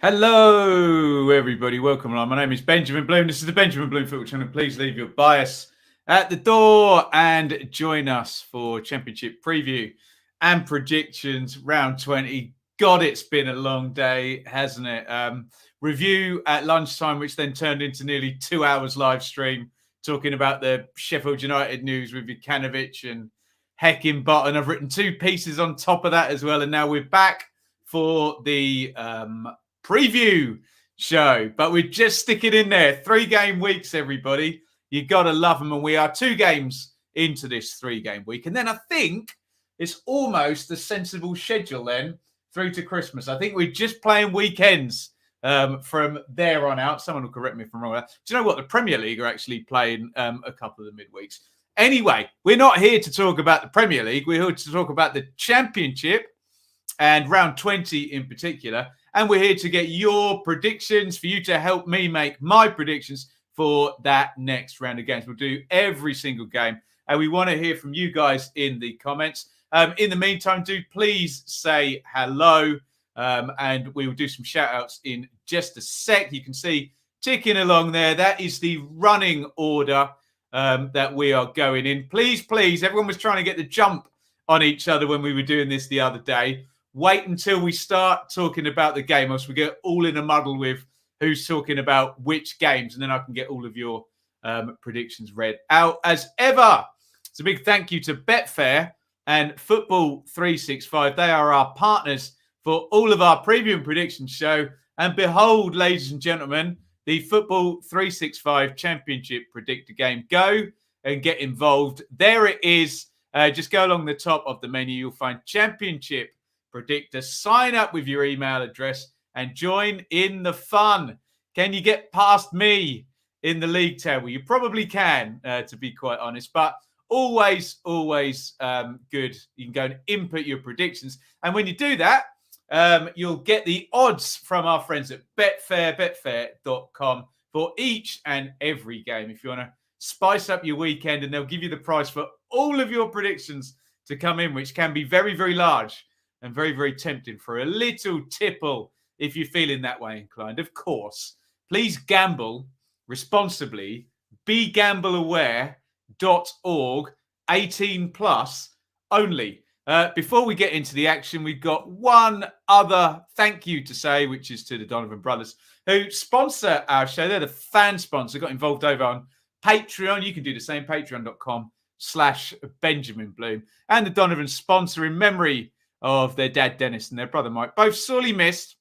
Hello, everybody. Welcome along. My name is Benjamin Bloom. This is the Benjamin Bloom Football Channel. Please leave your bias at the door and join us for Championship preview and predictions round 20. God, it's been a long day, hasn't it? Review at lunchtime, which then turned into nearly 2 hours live stream, talking about the Sheffield United news with Jukanovic and Heckingbottom. I've written 2 pieces on top of that as well. And now we're back for the preview show, but we're just sticking in there. 3-game weeks, everybody. You got to love them. And we are 2 games into this 3-game week. And then I think it's almost a sensible schedule then through to Christmas. I think we're just playing weekends from there on out. Someone will correct me if I'm wrong. Do you know what? The Premier League are actually playing a couple of the midweeks. Anyway, we're not here to talk about the Premier League. We're here to talk about the Championship and round 20 in particular. And we're here to get your predictions for you to help me make my predictions for that next round of games. We'll do every single game. And we want to hear from you guys in the comments. In the meantime, do please say hello. And we will do some shout outs in just a sec. You can see ticking along there. That is the running order that we are going in. Please, everyone was trying to get the jump on each other when we were doing this the other day. Wait until we start talking about the game, else we get all in a muddle with who's talking about which games, and then I can get all of your predictions read out as ever. It's a big thank you to Betfair and Football 365. They are our partners for all of our preview and prediction show. And behold, ladies and gentlemen, the Football 365 Championship Predictor game. Go and get involved. There it is. Just go along the top of the menu. You'll find Championship Predictor. Sign up with your email address and join in the fun. Can you get past me in the league table? You probably can, to be quite honest, but always good. You can go and input your predictions. And when you do that, you'll get the odds from our friends at betfair.com for each and every game. If you want to spice up your weekend, and they'll give you the price for all of your predictions to come in, which can be very, very large and very, very tempting for a little tipple if you're feeling that way inclined. Of course, please gamble responsibly. BeGambleAware.org, 18 plus only. Before we get into the action, we've got one other thank you to say, which is to the Donovan brothers who sponsor our show. They're the fan sponsor, got involved over on Patreon. You can do the same, patreon.com/Benjamin Bloom. And the Donovan sponsor in memory of their dad, Dennis, and their brother, Mike, both sorely missed,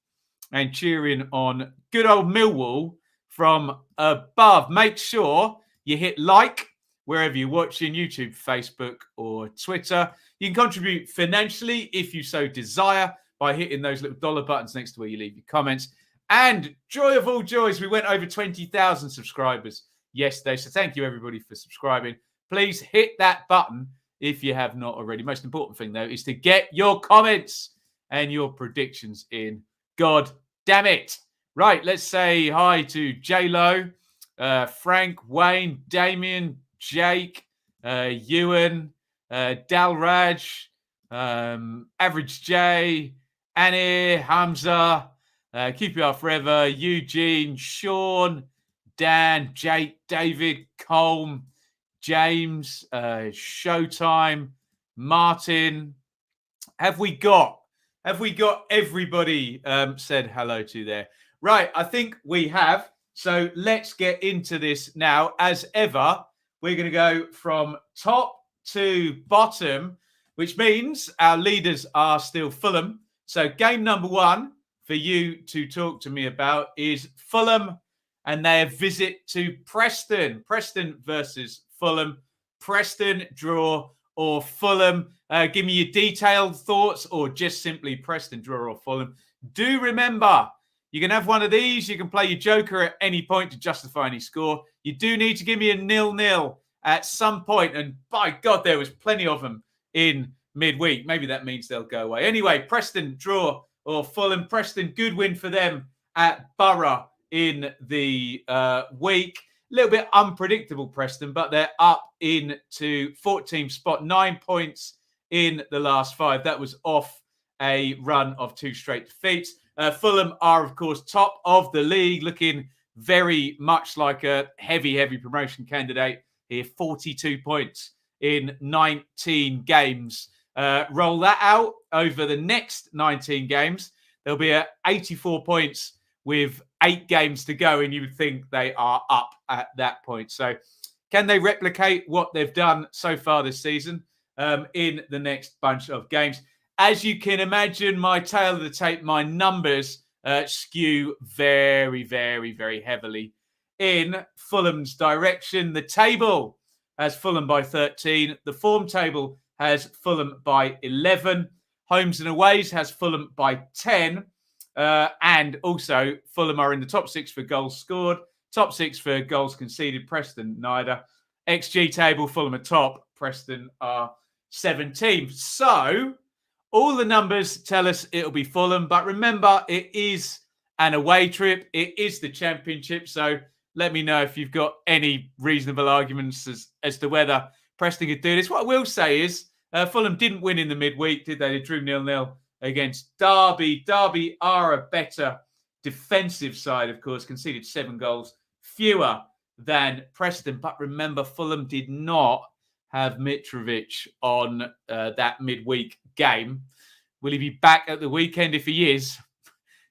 and cheering on good old Millwall from above. Make sure you hit like wherever you're watching, YouTube, Facebook, or Twitter. You can contribute financially if you so desire by hitting those little dollar buttons next to where you leave your comments. And joy of all joys, we went over 20,000 subscribers yesterday. So thank you, everybody, for subscribing. Please hit that button if you have not already. Most important thing, though, is to get your comments and your predictions in. God damn it. Right, let's say hi to J-Lo, Frank, Wayne, Damien, Jake, Ewan, Dalraj, Average J, Annie, Hamza, QPR Forever, Eugene, Sean, Dan, Jake, David, Colm, James, Showtime, Martin. Have we got everybody said hello to there? Right, I think we have. So let's get into this now. As ever, we're going to go from top to bottom, which means our leaders are still Fulham. So game number 1 for you to talk to me about is Fulham and their visit to Preston. Preston versus Fulham. Preston draw or Fulham. Give me your detailed thoughts, or just simply Preston draw or Fulham. Do remember, you can have one of these. You can play your joker at any point to justify any score. You do need to give me a 0-0 at some point. And by God, there was plenty of them in midweek. Maybe that means they'll go away. Anyway, Preston draw or Fulham. Preston, good win for them at Borough in the week. A little bit unpredictable, Preston, but they're up into 14th spot, 9 points in the last 5. That was off a run of 2 straight defeats. Fulham are, of course, top of the league, looking very much like a heavy promotion candidate here. 42 points in 19 games. Roll that out over the next 19 games. They'll be at 84 points with 8 games to go, and you would think they are up at that point. So can they replicate what they've done so far this season in the next bunch of games? As you can imagine, my tail of the tape, my numbers skew very heavily in Fulham's direction. The table has Fulham by 13. The form table has Fulham by 11. Homes and aways has Fulham by 10. And also, Fulham are in the top 6 for goals scored, top 6 for goals conceded. Preston, neither. XG table, Fulham are top. Preston are 17th. So, all the numbers tell us it'll be Fulham. But remember, it is an away trip. It is the Championship. So, let me know if you've got any reasonable arguments as to whether Preston could do this. What I will say is, Fulham didn't win in the midweek, did they? They drew 0-0 against Darby. Darby are a better defensive side, of course, conceded 7 goals fewer than Preston. But remember, Fulham did not have Mitrovic on that midweek game. Will he be back at the weekend? If he is,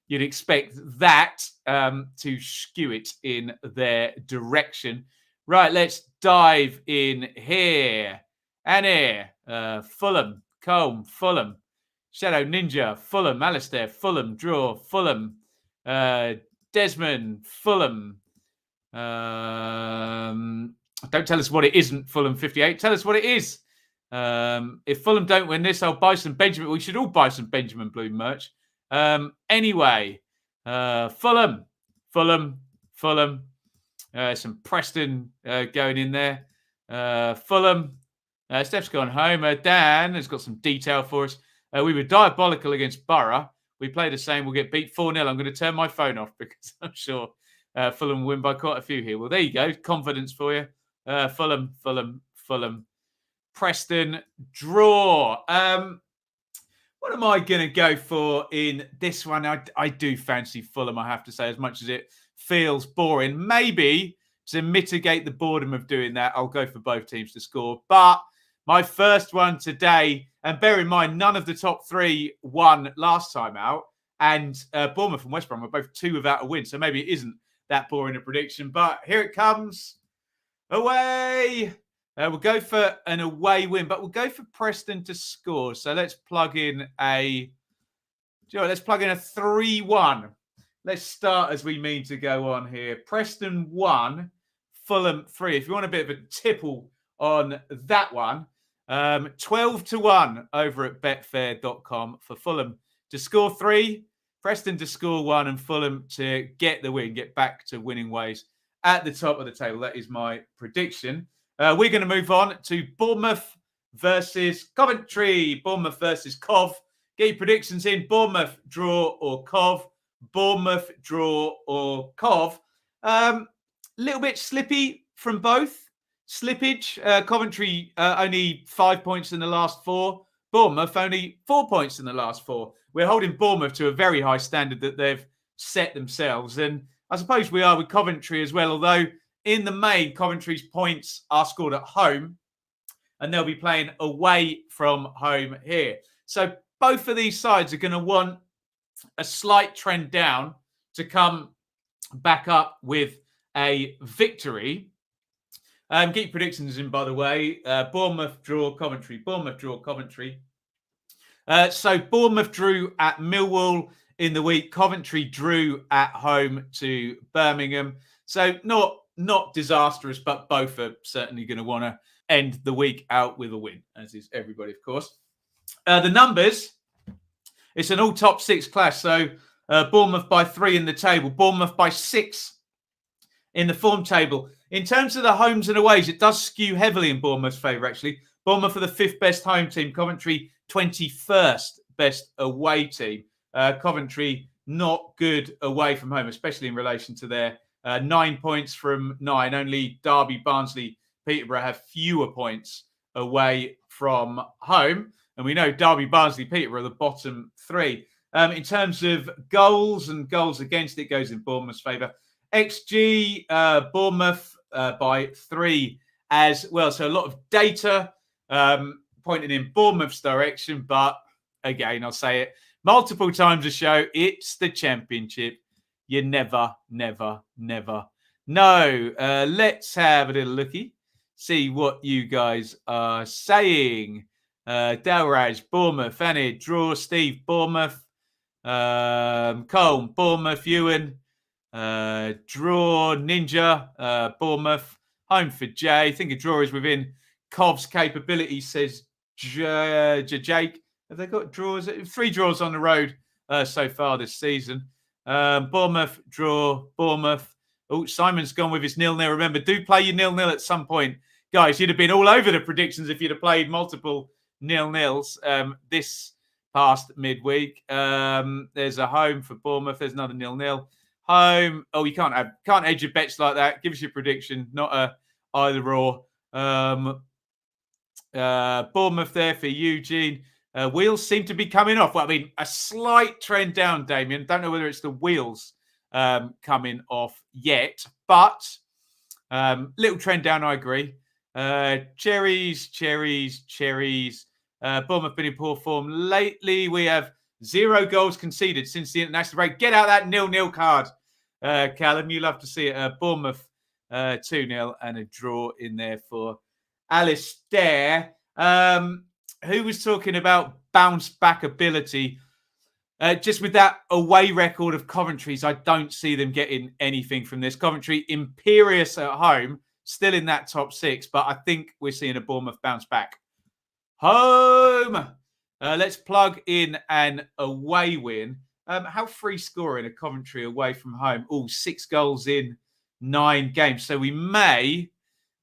you'd expect that to skew it in their direction. Right, let's dive in here and here. Fulham, Colm, Fulham, Shadow Ninja, Fulham, Alistair, Fulham, Draw, Fulham, Desmond, Fulham. Don't tell us what it isn't, Fulham 58. Tell us what it is. If Fulham don't win this, I'll buy some Benjamin. We should all buy some Benjamin Bloom merch. Anyway, Fulham. Some Preston going in there. Fulham. Steph's gone home. Dan has got some detail for us. We were diabolical against Borough. We play the same. We'll get beat 4-0. I'm going to turn my phone off because I'm sure Fulham will win by quite a few here. Well, there you go. Confidence for you. Fulham. Preston, draw. What am I going to go for in this one? I do fancy Fulham, I have to say, as much as it feels boring. Maybe to mitigate the boredom of doing that, I'll go for both teams to score. But my first one today, and bear in mind, none of the top 3 won last time out. And Bournemouth and West Brom were both 2 without a win. So maybe it isn't that boring a prediction. But here it comes. Away. We'll go for an away win, but we'll go for Preston to score. So let's plug in a 3-1. Let's start as we mean to go on here. Preston 1, Fulham 3. If you want a bit of a tipple on that one, 12-1 over at betfair.com for Fulham to score 3, Preston to score 1, and Fulham to get the win, get back to winning ways at the top of the table. That is my prediction. We're going to move on to Bournemouth versus Coventry. Bournemouth versus Cov. Get your predictions in. Bournemouth, draw or Cov. Bournemouth, draw or Cov. Little bit slippy from both. Slippage. Coventry only 5 points in the last 4. Bournemouth only 4 points in the last 4. We're holding Bournemouth to a very high standard that they've set themselves. And I suppose we are with Coventry as well, although in the main, Coventry's points are scored at home and they'll be playing away from home here. So both of these sides are going to want a slight trend down to come back up with a victory. Get your predictions in, by the way. Bournemouth draw Coventry. Bournemouth draw Coventry. So Bournemouth drew at Millwall in the week. Coventry drew at home to Birmingham. So not disastrous, but both are certainly going to want to end the week out with a win, as is everybody, of course. The numbers, it's an all top 6 clash. So Bournemouth by 3 in the table, Bournemouth by 6 in the form table. In terms of the homes and aways, it does skew heavily in Bournemouth's favour, actually. Bournemouth are the 5th best home team, Coventry 21st best away team. Coventry not good away from home, especially in relation to their 9 points from 9. Only Derby, Barnsley, Peterborough have fewer points away from home. And we know Derby, Barnsley, Peterborough are the bottom 3. In terms of goals and goals against, it goes in Bournemouth's favour. XG, Bournemouth by 3 as well. So a lot of data pointing in Bournemouth's direction. But again, I'll say it multiple times a show. It's the Championship. You never know. Let's have a little looky. See what you guys are saying. Dalraj, Bournemouth, Annie, draw, Steve, Bournemouth, Cole, Bournemouth, Ewan, draw, Ninja, Bournemouth, home for Jay. I think a draw is within Cov's capability, says Jake. Have they got draws? 3 draws on the road so far this season. Bournemouth, draw, Bournemouth. Oh, Simon's gone with his 0-0. Remember, do play your 0-0 at some point. Guys, you'd have been all over the predictions if you'd have played multiple 0-0s this past midweek. There's a home for Bournemouth. There's another 0-0. Home. Oh, you can't edge your bets like that. Give us your prediction, not a either or. Bournemouth there for Eugene. Wheels seem to be coming off. Well, I mean, a slight trend down, Damien. Don't know whether it's the wheels coming off yet, but little trend down, I agree. Cherries. Bournemouth been in poor form lately. We have 0 goals conceded since the international break. Get out that 0-0 card, Callum. You love to see it. Bournemouth 2-0 and a draw in there for Alistair. Who was talking about bounce back ability? Just with that away record of Coventry's, I don't see them getting anything from this. Coventry imperious at home, still in that top 6, but I think we're seeing a Bournemouth bounce back. Home. Let's plug in an away win. How free scoring a Coventry away from home? Oh, 6 goals in 9 games. So we may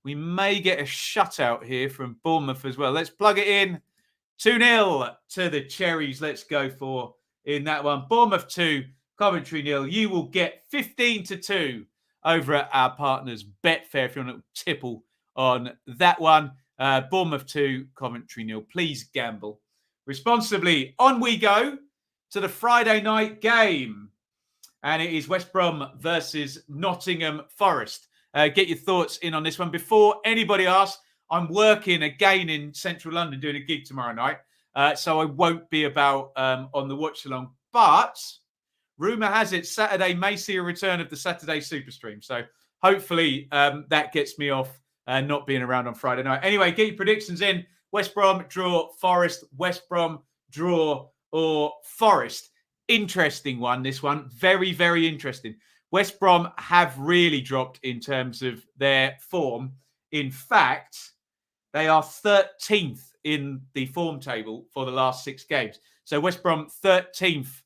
get a shutout here from Bournemouth as well. Let's plug it in. 2-0 to the Cherries. Let's go for in that one. Bournemouth 2, Coventry 0. You will get 15-2 over at our partners Betfair if you want to tipple on that one. Bournemouth 2, Coventry 0. Please gamble responsibly. On we go to the Friday night game. And it is West Brom versus Nottingham Forest. Get your thoughts in on this one. Before anybody asks, I'm working again in central London doing a gig tomorrow night. So I won't be about on the watch along. But rumour has it Saturday may see a return of the Saturday Super Stream. So hopefully that gets me off not being around on Friday night. Anyway, get your predictions in. West Brom, draw, Forest. West Brom, draw, or Forest. Interesting one, this one. Very, very interesting. West Brom have really dropped in terms of their form. In fact, they are 13th in the form table for the last 6 games. So West Brom 13th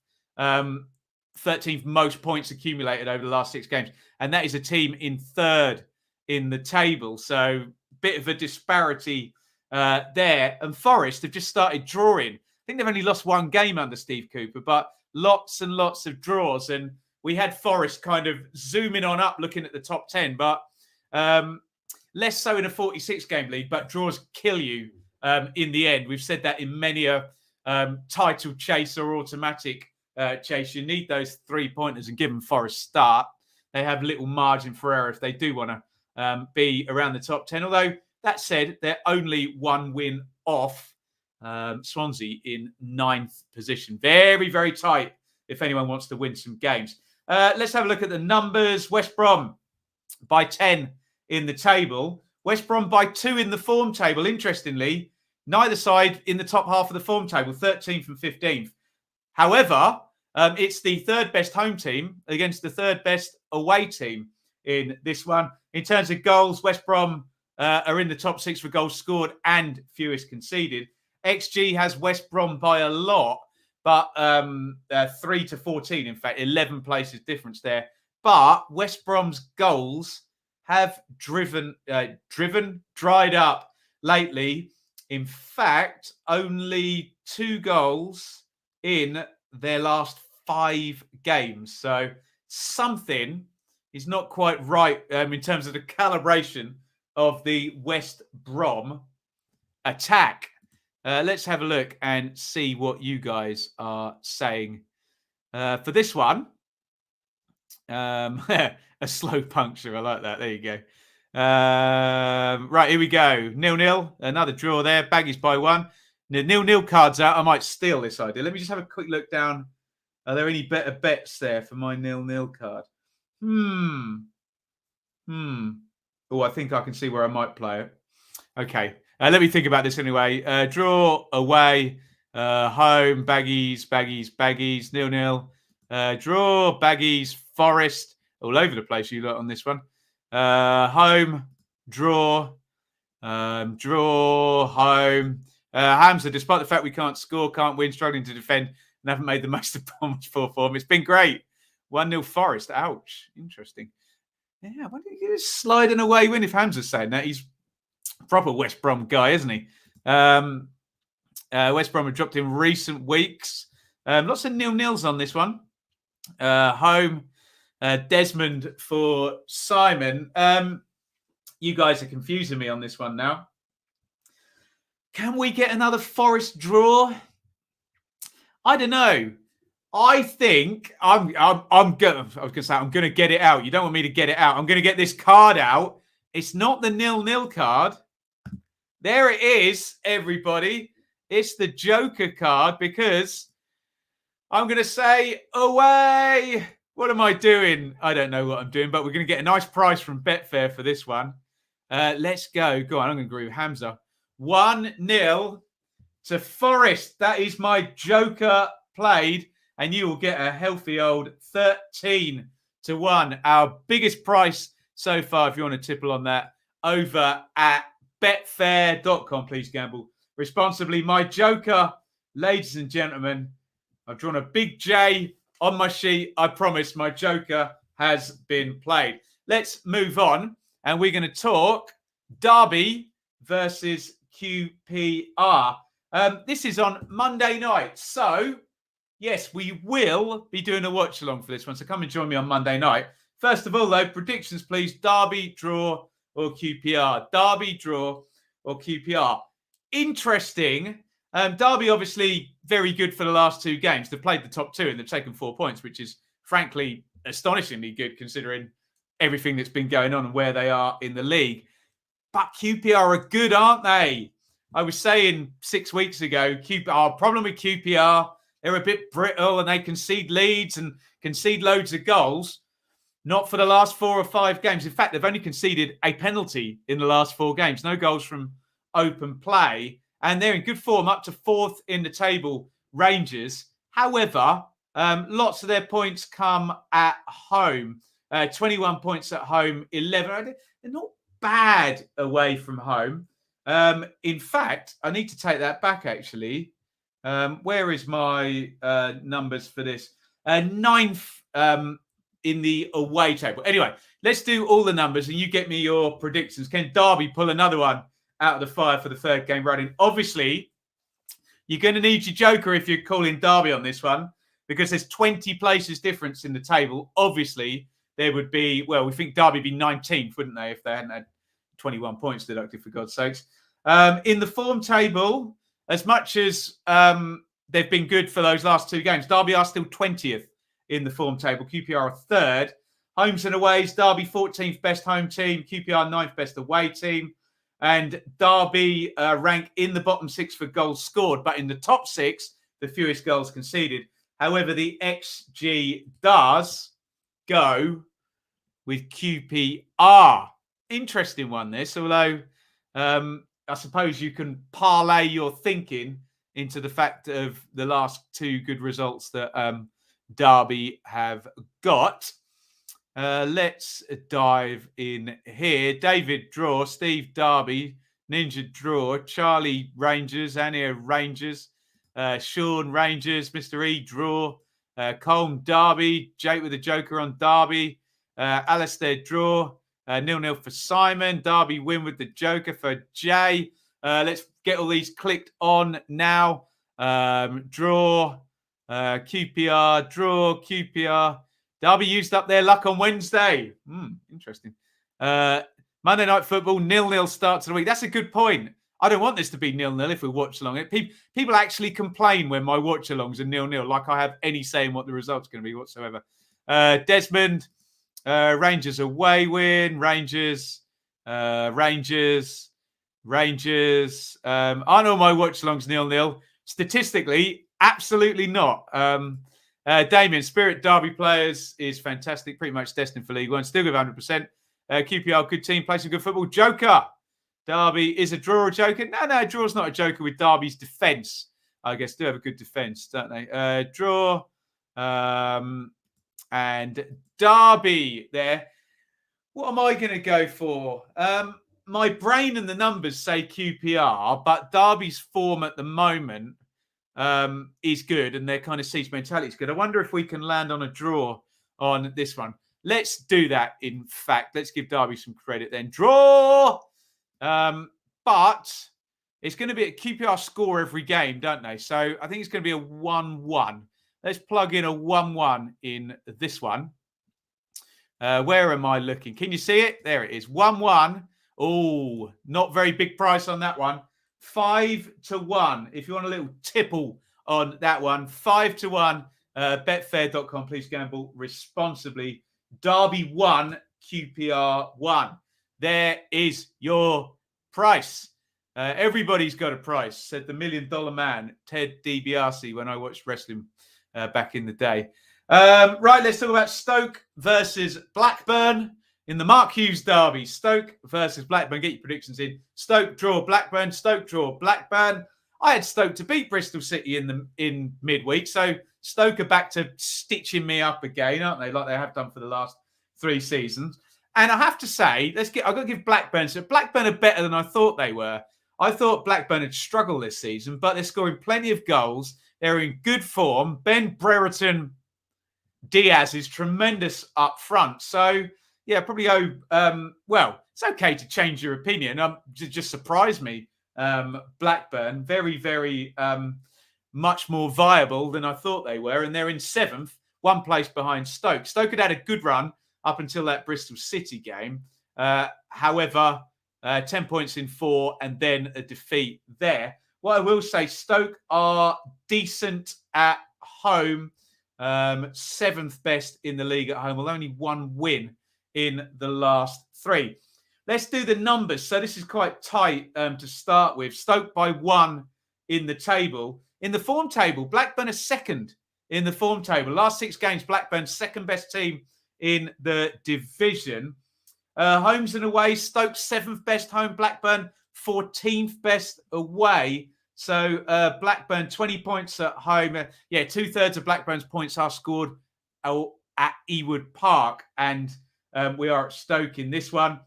most points accumulated over the last 6 games. And that is a team in 3rd in the table. So bit of a disparity there. And Forest have just started drawing. I think they've only lost 1 game under Steve Cooper, but lots and lots of draws. And we had Forest kind of zooming on up, looking at the top 10, but less so in a 46-game league, but draws kill you in the end. We've said that in many a title chase or automatic chase. You need those 3-pointers and give them Forest start. They have little margin for error if they do want to be around the top 10. Although, that said, they're only 1 win off Swansea in 9th position. Very, very tight if anyone wants to win some games. Let's have a look at the numbers. West Brom by 10 in the table. West Brom by 2 in the form table. Interestingly, neither side in the top half of the form table, 13th and 15th. However, it's the 3rd best home team against the 3rd best away team in this one. In terms of goals, West Brom are in the top 6 for goals scored and fewest conceded. XG has West Brom by a lot, but 3-14, in fact, 11 places difference there. But West Brom's goals have dried up lately. In fact, only 2 goals in their last 5 games. So something is not quite right in terms of the calibration of the West Brom attack. Let's have a look and see what you guys are saying For this one, a slow puncture. I like that. There you go. Right, here we go. 0-0. Another draw there. Baggies by 1. The 0-0 cards out. I might steal this idea. Let me just have a quick look down. Are there any better bets there for my 0-0 card? Oh, I think I can see where I might play it. Okay. Let me think about this anyway. Draw, away, home, baggies, 0-0. Draw, baggies, Forest. All over the place, you lot on this one. Home, draw, home. Hamza, despite the fact we can't score, can't win, struggling to defend, and haven't made the most of Bournemouth's poor form. It's been great. 1-0 Forest. Ouch. Interesting. Yeah, why did he get sliding away win if Hamza's saying that? He's a proper West Brom guy, isn't he? West Brom have dropped in recent weeks. Lots of 0-0s on this one. Home. Desmond for Simon. You guys are confusing me on this one now. Can we get another Forest draw? I don't know. I think I'm gonna get it out. You don't want me to get it out. I'm gonna get this card out. It's not the 0-0 card. There it is, everybody. It's the Joker card because I'm gonna say away. What am I doing? I don't know what I'm doing, but we're going to get a nice price from Betfair for this one. Let's go. Go on, I'm going to agree with Hamza. 1-0 to Forest. That is my Joker played, and you will get a healthy old 13-1. Our biggest price so far, if you want to tipple on that, over at betfair.com. Please gamble responsibly. My Joker, ladies and gentlemen, I've drawn a big J on my sheet. I promise my Joker has been played. Let's move on. And we're going to talk Darby versus QPR. This is on Monday night. So, yes, we will be doing a watch along for this one. So come and join me on Monday night. First of all, though, predictions, please. Darby, draw, or QPR. Darby, draw, or QPR. Interesting. Derby, obviously, very good for the last 2 games. They've played the top 2 and they've taken 4 points, which is, frankly, astonishingly good considering everything that's been going on and where they are in the league. But QPR are good, aren't they? I was saying 6 weeks ago, our problem with QPR, they're a bit brittle and they concede leads and concede loads of goals. Not for the last 4 or 5 games. In fact, they've only conceded a penalty in the last 4 games. No goals from open play. And they're in good form, up to 4th in the table, Rangers. However, lots of their points come at home. 21 points at home, 11. They're not bad away from home. In fact, I need to take that back, actually. Where is my numbers for this? 9th in the away table. Anyway, let's do all the numbers and you get me your predictions. Can Darby pull another one out of the fire for the 3rd game running? Obviously, you're going to need your Joker if you're calling Darby on this one because there's 20 places difference in the table. Obviously, there would be, well, we think Darby would be 19th, wouldn't they, if they hadn't had 21 points deducted, for God's sakes. In the form table, as much as they've been good for those last 2 games, Darby are still 20th in the form table. QPR are 3rd. Homes and aways, Darby 14th best home team, QPR 9th best away team. And Darby rank in the bottom 6 for goals scored, but in the top 6, the fewest goals conceded. However, the XG does go with QPR. Interesting one, this, although I suppose you can parlay your thinking into the fact of the last 2 good results that Darby have got. Let's dive in here. David, draw. Steve, Darby. Ninja, draw. Charlie, Rangers. Ania, Rangers. Sean, Rangers. Mr. E, draw. Colm, Darby. Jake with the Joker on Darby. Alistair, draw. 0-0 for Simon. Darby, win with the Joker for Jay. Let's get all these clicked on now. Draw. QPR, draw. QPR. Darby used up their luck on Wednesday. Interesting. Monday Night Football, 0-0 start to the week. That's a good point. I don't want this to be 0-0 if we watch along. People actually complain when my watch alongs are 0-0, like I have any say in what the result's going to be whatsoever. Desmond, Rangers away win. Rangers. Aren't all my watch alongs 0-0? Statistically, absolutely not. Damien, Spirit Derby players is fantastic. Pretty much destined for League One. Still give 100%. QPR, good team, play some good football. Joker. Derby is a draw or a joker? No, a draw's not a joker with Derby's defence. I guess do have a good defence, don't they? Draw. And Derby there. What am I going to go for? My brain and the numbers say QPR, but Derby's form at the moment is good, and their kind of siege mentality is good. I wonder if we can land on a draw on this one. Let's do that, in fact. Let's give Derby some credit then. Draw! But it's going to be a QPR score every game, don't they? So I think it's going to be a 1-1. Let's plug in a 1-1 in this one. Where am I looking? Can you see it? There it is. 1-1. Oh, not very big price on that one. 5-1. If you want a little tipple on that one, 5-1. Betfair.com. Please gamble responsibly. Derby 1, QPR 1. There is your price. Everybody's got a price, said the $1 Million Man, Ted DiBiase, when I watched wrestling back in the day. Right, let's talk about Stoke versus Blackburn in the Mark Hughes derby. Stoke versus Blackburn. Get your predictions in. Stoke draw Blackburn. Stoke draw Blackburn. I had Stoke to beat Bristol City in midweek, so Stoke are back to stitching me up again, aren't they? Like they have done for the last 3 seasons. And I have to say, I've got to give Blackburn. So Blackburn are better than I thought they were. I thought Blackburn had struggled this season, but they're scoring plenty of goals. They're in good form. Ben Brereton Diaz is tremendous up front. So, yeah, probably well, it's okay to change your opinion. Just surprised me. Blackburn, very, very much more viable than I thought they were. And they're in 7th, 1 place behind Stoke. Stoke had a good run up until that Bristol City game. However, 10 points in 4 and then a defeat there. What I will say, Stoke are decent at home. 7th best in the league at home with only 1 win in the last 3. Let's do the numbers. So this is quite tight to start with. Stoke by 1 in the table. In the form table, Blackburn are 2nd in the form table. Last 6 games, Blackburn's 2nd best team in the division. Homes and away, Stoke 7th best home, Blackburn 14th best away. So Blackburn 20 points at home. 2/3 of Blackburn's points are scored at Ewood Park, and we are at Stoke in this one.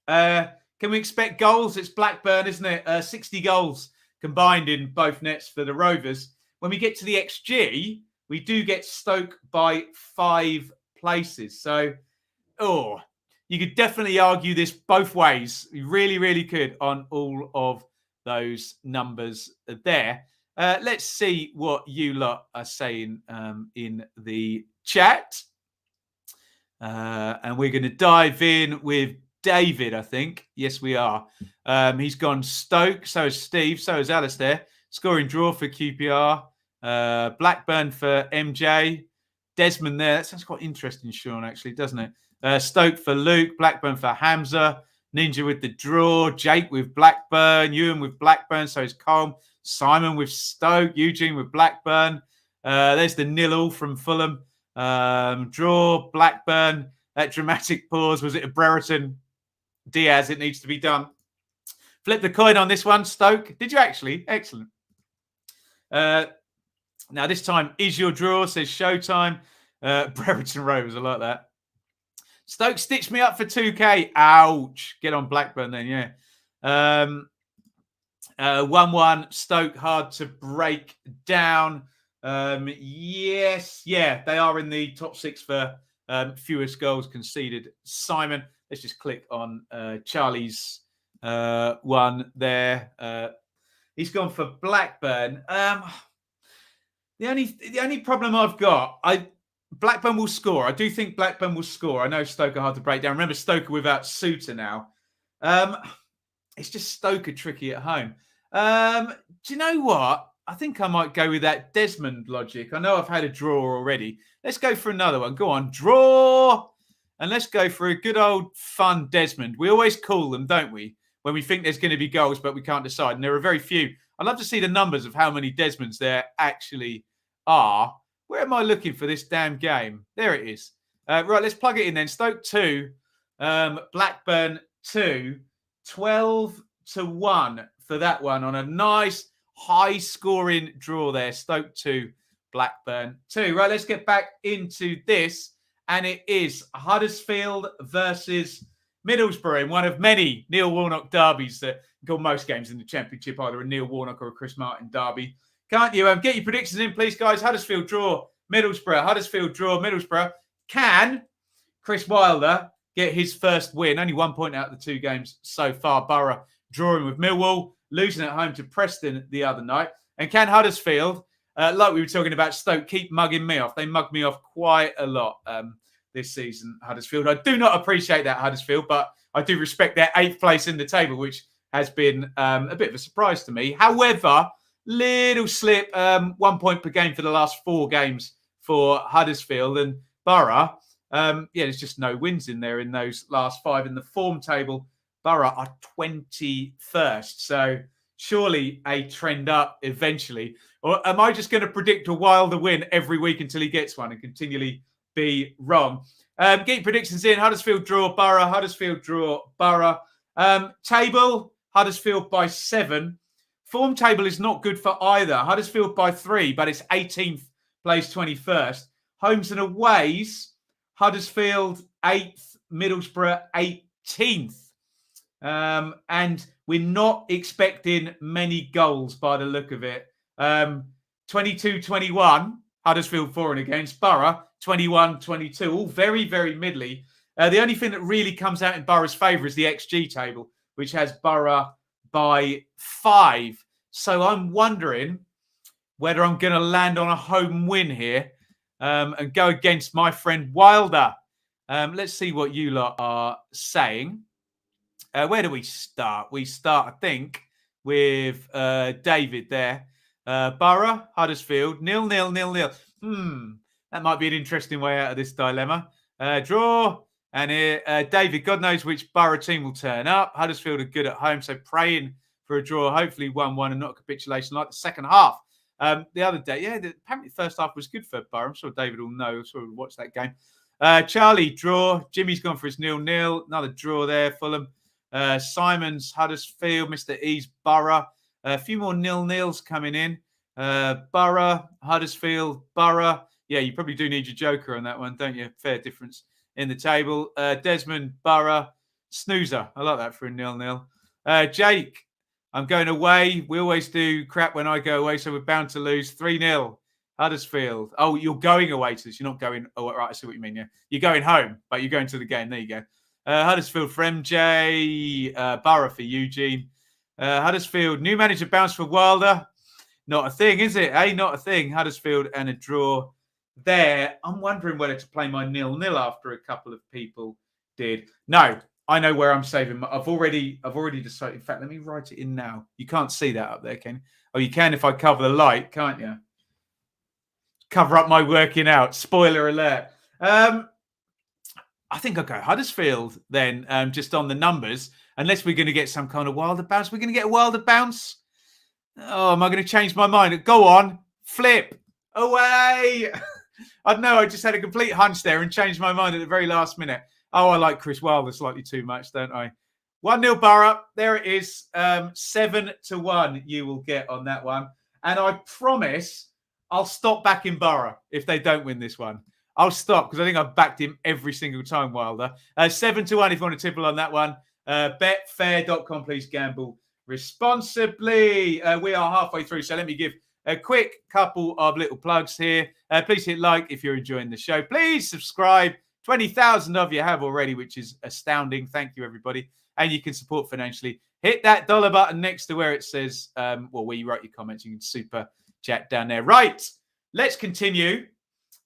Can we expect goals? It's Blackburn, isn't it? 60 goals combined in both nets for the Rovers. When we get to the XG, we do get Stoke by 5 places. So, you could definitely argue this both ways. You really, really could on all of those numbers there. Let's see what you lot are saying in the chat. And we're going to dive in with David, I think. Yes, we are. He's gone Stoke. So is Steve. So is Alistair. Scoring draw for QPR. Blackburn for MJ. Desmond there. That sounds quite interesting, Sean, actually, doesn't it? Stoke for Luke. Blackburn for Hamza. Ninja with the draw. Jake with Blackburn. Ewan with Blackburn. So is Coyle. Simon with Stoke. Eugene with Blackburn. There's the 0-0 from Fulham. Draw. Blackburn. That dramatic pause. Was it a Brereton Diaz? It needs to be done. Flip the coin on this one, Stoke. Did you actually? Excellent. Now, this time is your draw, says Showtime. Brereton Rovers, I like that. Stoke stitched me up for 2K. Ouch. Get on Blackburn then, yeah. 1-1. Stoke hard to break down. Yes. Yeah, they are in the top 6 for fewest goals conceded. Simon, let's just click on Charlie's one there. He's gone for Blackburn. The only problem I've got, Blackburn will score. I do think Blackburn will score. I know Stoke are hard to break down. Remember, Stoke are without Suter now. It's just Stoke are tricky at home. Do you know what? I think I might go with that Desmond logic. I know I've had a draw already. Let's go for another one. Go on, draw. And let's go for a good old fun Desmond. We always call them, don't we? When we think there's going to be goals, but we can't decide. And there are very few. I'd love to see the numbers of how many Desmonds there actually are. Where am I looking for this damn game? There it is. Right, let's plug it in then. Stoke 2, Blackburn 2, 12-1 for that one on a nice high-scoring draw there. Stoke 2, Blackburn 2. Right, let's get back into this. And it is Huddersfield versus Middlesbrough in one of many Neil Warnock derbies that call most games in the Championship, either a Neil Warnock or a Chris Martin derby. Can't you get your predictions in, please, guys? Huddersfield draw, Middlesbrough. Huddersfield draw, Middlesbrough. Can Chris Wilder get his first win? Only 1 point out of the 2 games so far. Borough drawing with Millwall, losing at home to Preston the other night. And can Huddersfield, like we were talking about Stoke, keep mugging me off? They mugged me off quite a lot this season, Huddersfield. I do not appreciate that, Huddersfield, but I do respect their 8th place in the table, which has been a bit of a surprise to me. However, little slip, 1 point per game for the last 4 games for Huddersfield. And Borough, there's just no wins in there in those last 5. In the form table, Borough are 21st. So surely a trend up eventually. Or am I just going to predict a Wilder win every week until he gets one and continually be wrong? Get your predictions in. Huddersfield draw, Borough. Huddersfield draw, Borough. Table, Huddersfield by 7. Form table is not good for either. Huddersfield by 3, but it's 18th place, 21st. Homes and aways, Huddersfield 8th, Middlesbrough 18th. And we're not expecting many goals by the look of it. 22-21, Huddersfield for and against. Borough 21-22, all very, very middly. The only thing that really comes out in Borough's favour is the XG table, which has Borough by 5. So I'm wondering whether I'm going to land on a home win here and go against my friend Wilder. Let's see what you lot are saying. Where do we start? We start, I think, with David there. Borough, Huddersfield, 0-0. That might be an interesting way out of this dilemma. Draw. And here, David, God knows which Borough team will turn up. Huddersfield are good at home, so praying for a draw, hopefully 1-1 and not a capitulation like the second half. The other day, apparently the first half was good for Borough. I'm sure David will know, sort of watch that game. Charlie, draw. Jimmy's gone for his 0-0. Another draw there, Fulham. Simon's, Huddersfield. Mr. E's, Borough. A few more 0-0s coming in. Borough, Huddersfield, Borough. Yeah, you probably do need your joker on that one, don't you? Fair difference in the table. Desmond, Borough, snoozer. I like that for a 0-0. Jake, I'm going away. We always do crap when I go away, so we're bound to lose. 3-0. Huddersfield. Oh, you're going away to this. You're not going. Oh, right. I see what you mean. Yeah, you're going home, but you're going to the game. There you go. Huddersfield for MJ. Borough for Eugene. Huddersfield. New manager bounce for Wilder. Not a thing, is it? Not a thing. Huddersfield and a draw there. I'm wondering whether to play my 0-0 after a couple of people did. No, I know where I'm saving. I've already decided. In fact, let me write it in now. You can't see that up there, can you? Oh, you can if I cover the light, can't you? Cover up my working out. Spoiler alert. I think I'll go Huddersfield then, just on the numbers. Unless we're going to get some kind of Wilder bounce. We're going to get a Wilder bounce. Oh, am I going to change my mind? Go on. Flip. Away. I don't know. I just had a complete hunch there and changed my mind at the very last minute. Oh, I like Chris Wilder slightly too much, don't I? 1-0 Borough. There it is. 7-1 you will get on that one. And I promise I'll stop backing Borough if they don't win this one. I'll stop because I think I've backed him every single time, Wilder. 7-1 if you want to tipple on that one. Betfair.com, please gamble responsibly. We are halfway through, so let me give a quick couple of little plugs here. Please hit like if you're enjoying the show. Please subscribe. 20,000 of you have already, which is astounding. Thank you, everybody. And you can support financially. Hit that dollar button next to where it says, where you write your comments. You can super chat down there. Right, let's continue.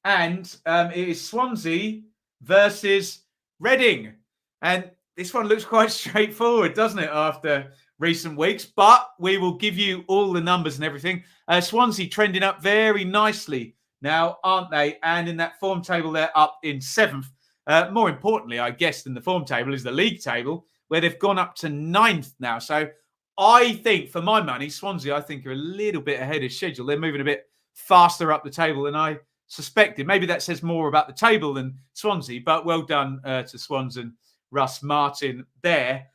And it is Swansea versus Reading. And this one looks quite straightforward, doesn't it, after recent weeks? But we will give you all the numbers and everything. Swansea trending up very nicely now, aren't they? And in that form table, they're up in 7th. More importantly, I guess, than the form table is the league table, where they've gone up to 9th now. So I think, for my money, Swansea, I think, are a little bit ahead of schedule. They're moving a bit faster up the table than I suspected. Maybe that says more about the table than Swansea, but well done to Swans and Russ Martin there.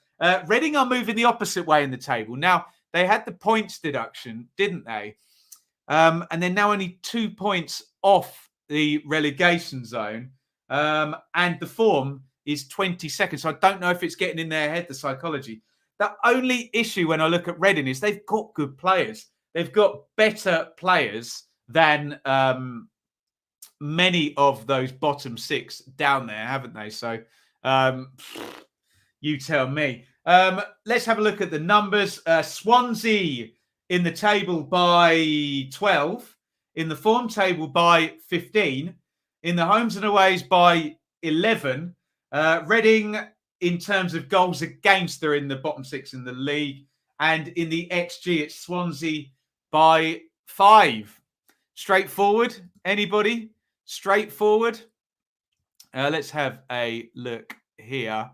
Reading are moving the opposite way in the table. Now, they had the points deduction, didn't they? And they're now only 2 points off the relegation zone. And the form is 22nd. So I don't know if it's getting in their head, the psychology. The only issue when I look at Reading is they've got good players. They've got better players than many of those bottom 6 down there, haven't they? So you tell me. Let's have a look at the numbers. Swansea in the table by 12, in the form table by 15, in the homes and aways by 11. Reading, in terms of goals against, they're in the bottom 6 in the league. And in the XG, it's Swansea by 5. Straightforward. Anybody? Straightforward. Let's have a look here.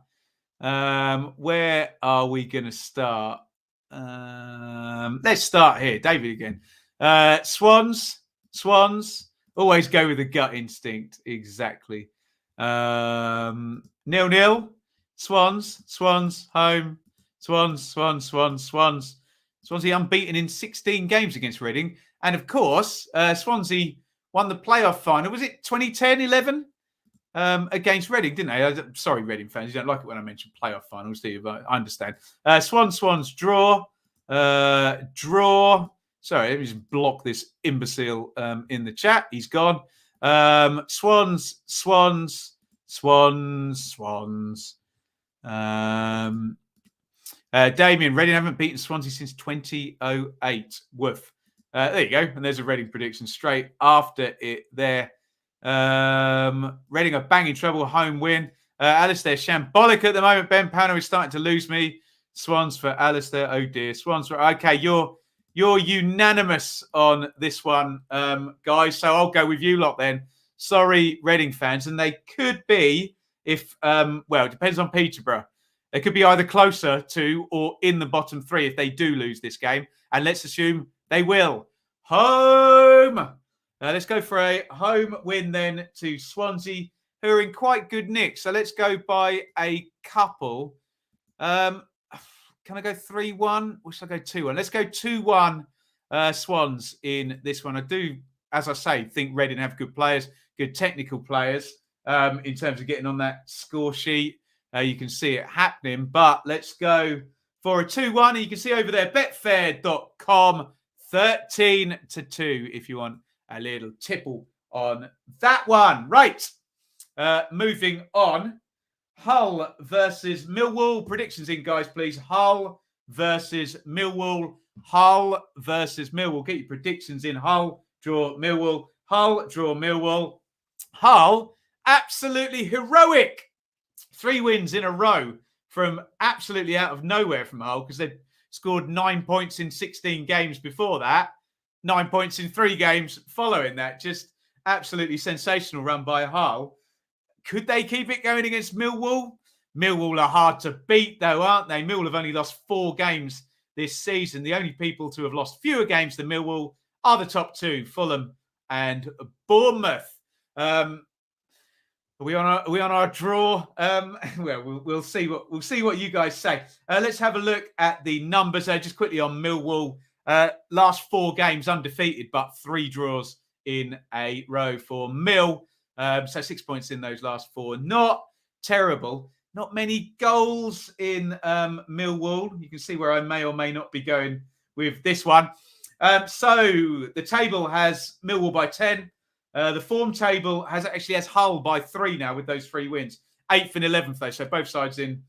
Where are we going to start? Let's start here. David again. Swans. Always go with the gut instinct. Exactly. 0-0. Swans. Home. Swans. Swansea unbeaten in 16 games against Reading. And of course, Swansea won the playoff final. Was it 2010-11? Against Reading, didn't they? Sorry, Reading fans, you don't like it when I mention playoff finals, do you? But I understand. Swans draw. Sorry, let me just block this imbecile in the chat. He's gone. Swans. Damien, Reading haven't beaten Swansea since 2008. Woof. There you go. And there's a Reading prediction straight after it there. Reading are banging trouble, home win. Alistair shambolic at the moment. Ben Panner is starting to lose me. Swans for Alistair. Oh dear. Swans for... Okay, you're unanimous on this one, guys. So I'll go with you lot then. Sorry, Reading fans. And they could be, if... well, it depends on Peterborough. They could be either closer to or in the bottom 3 if they do lose this game. And let's assume they will. Home! Let's go for a home win then to Swansea, who are in quite good nick. So let's go by a couple. Can I go 3-1? Or should I go 2-1? Let's go 2-1 Swans in this one. I do, as I say, think Reading have good players, good technical players in terms of getting on that score sheet. You can see it happening. But let's go for a 2-1. You can see over there, betfair.com, 13-2 if you want a little tipple on that one. Right. Moving on. Hull versus Millwall. Predictions in, guys, please. Hull versus Millwall. Get your predictions in. Hull, draw Millwall. Hull, draw Millwall. Hull, absolutely heroic. 3 wins in a row from absolutely out of nowhere from Hull, because they'd scored 9 points in 16 games before that. 9 points in 3 games following that. Just absolutely sensational run by Hull. Could they keep it going against Millwall? Millwall are hard to beat, though, aren't they? Millwall have only lost 4 games this season. The only people to have lost fewer games than Millwall are the top 2, Fulham and Bournemouth. Are we on our draw? Well, we'll see what you guys say. Let's have a look at the numbers just quickly on Millwall. Last 4 games undefeated, but 3 draws in a row for Mill. So 6 points in those last 4. Not terrible. Not many goals in Millwall. You can see where I may or may not be going with this one. So the table has Millwall by 10. The form table has Hull by 3 now with those 3 wins. 8th and 11th, though. So both sides in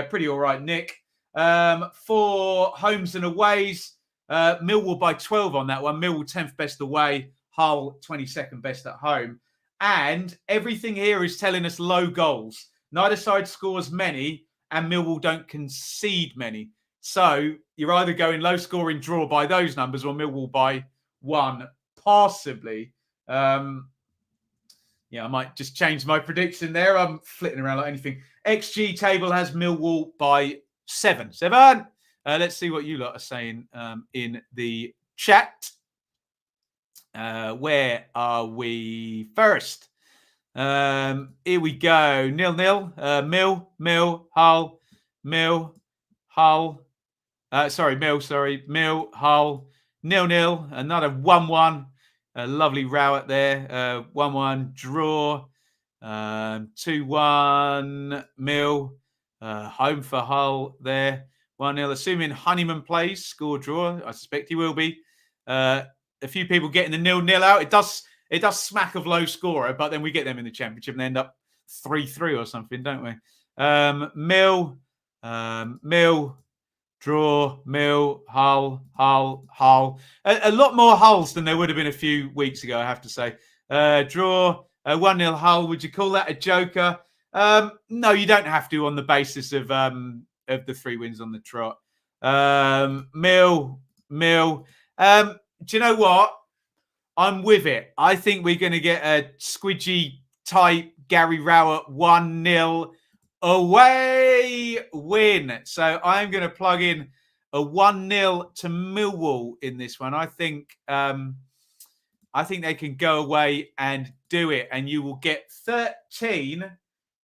pretty all right nick. For homes and aways, Millwall by 12 on that one. Millwall 10th best away. Hull 22nd best at home. And everything here is telling us low goals. Neither side scores many. and Millwall don't concede many. So you're either going low scoring draw by those numbers or Millwall by 1, possibly. Yeah, I might just change my prediction there. I'm flitting around like anything. XG table has Millwall by 7. Let's see what you lot are saying in the chat. Where are we first? Here we go. 0-0. Mill, Hull. Mill, Hull. Mill, Hull. 0-0. Another 1-1. A lovely row out there. 1-1 draw. 2-1 Mill. Home for Hull there. 1-0. Assuming Honeyman plays, score draw. I suspect he will be. A few people getting the 0-0 out. It does smack of low scorer, but then we get them in the championship and they end up 3-3 or something, don't we? Mill. Draw, Mill, Hull. A lot more Hulls than there would have been a few weeks ago, I have to say. Draw, 1-0 Hull. Would you call that a joker? No, you don't have to on the basis of the 3 wins on the trot. Mill. Do you know what? I'm with it. I think we're going to get a squidgy type Gary Rowett 1-0 away win. So I'm going to plug in a 1-0 to Millwall in this one. I think they can go away and do it, and you will get 13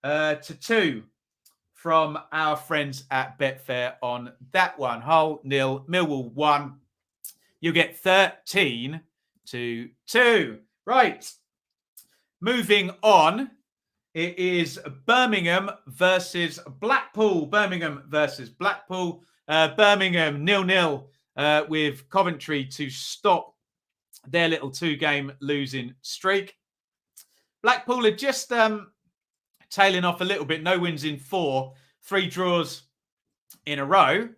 to 2 from our friends at Betfair on that one. Hull 0, Millwall 1. You get 13 to 2. Right. Moving on. It is Birmingham versus Blackpool. Birmingham 0-0 with Coventry to stop their little 2-game losing streak. Blackpool are just tailing off a little bit. No wins in 4, 3 draws in a row.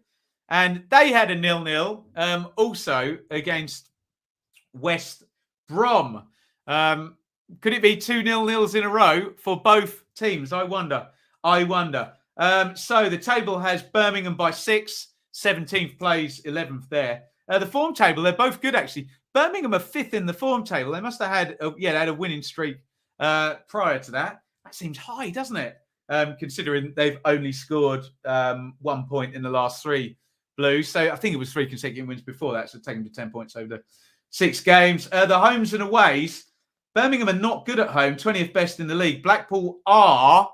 And they had a 0-0 also against West Brom. Could it be 2 0-0s in a row for both teams? I wonder. So the table has Birmingham by 6, 17th plays 11th there. The form table, they're both good actually. Birmingham are 5th in the form table. They must have had they had a winning streak prior to that. That seems high, doesn't it? Considering they've only scored 1 point in the last 3 Blues. So I think it was 3 consecutive wins before that. So taking to 10 points over the 6 games. The homes and aways. Birmingham are not good at home, 20th best in the league. Blackpool are